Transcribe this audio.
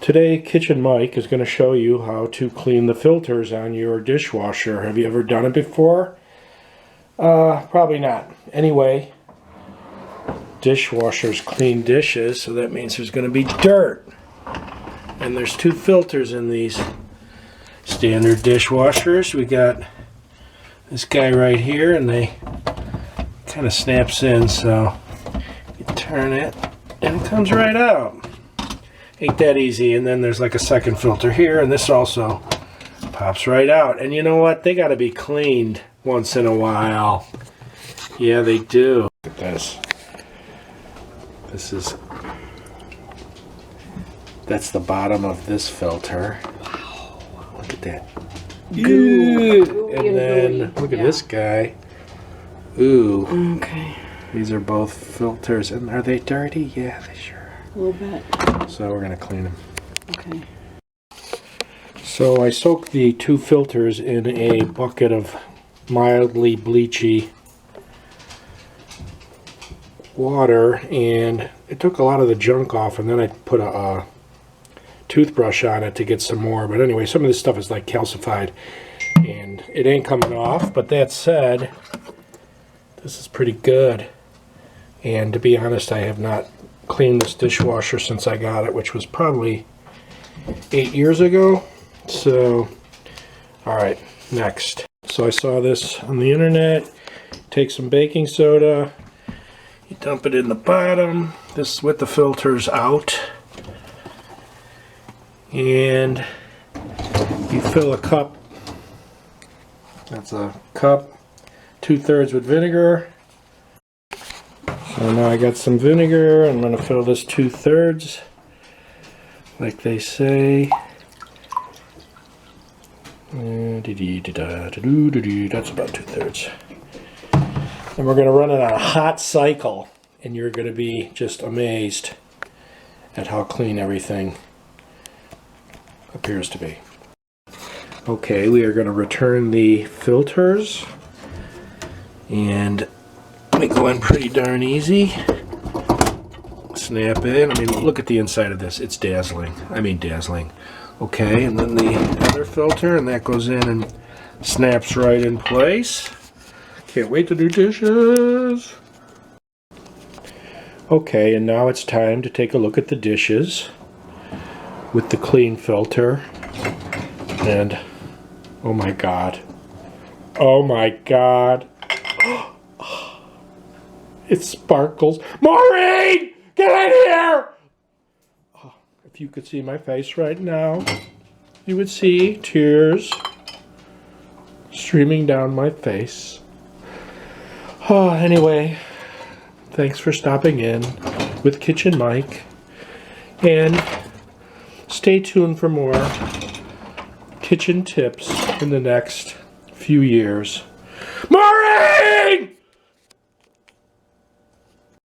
Today, Kitchen Mike is going to show you how to clean the filters on your dishwasher. Have you ever done it before? Probably not. Anyway, dishwashers clean dishes, so that means there's going to be dirt. And there's two filters in these standard dishwashers. We got this guy right here, and they kind of snaps in, so you turn it, and it comes right out. Ain't that easy. And then there's like a second filter here, and this also pops right out. And you know what? They got to be cleaned once in a while. Yeah, they do. Look at this. That's the bottom of this filter. Wow. Look at that. Goo. And then look at this guy. Ooh. Okay. These are both filters. And are they dirty? Yeah, they sure are. A little bit. So we're going to clean them. Okay. So I soaked the two filters in a bucket of mildly bleachy water, and it took a lot of the junk off, and then I put a toothbrush on it to get some more. But anyway, some of this stuff is like calcified and it ain't coming off. But that said, this is pretty good. And to be honest, I have not cleaned this dishwasher since I got it, which was probably 8 years ago. So, all right, next. So I saw this on the internet. Take some baking soda, you dump it in the bottom, this with the filters out, and you fill a cup. That's a cup, 2/3 with vinegar. So now I got some vinegar. I'm going to fill this 2/3 like they say. That's about 2/3. And we're going to run it on a hot cycle, and you're going to be just amazed at how clean everything appears to be. Okay, we are going to return the filters, and let me go in pretty darn easy. Snap in. I mean, look at the inside of this. It's dazzling. I mean dazzling. Okay, and then the other filter, and that goes in and snaps right in place. Can't wait to do dishes. Okay, and now it's time to take a look at the dishes with the clean filter. And oh my god. Oh my god. It sparkles. Maureen! Get in here! Oh, if you could see my face right now, you would see tears streaming down my face. Oh, anyway, thanks for stopping in with Kitchen Mike. And stay tuned for more kitchen tips in the next few years. Maureen!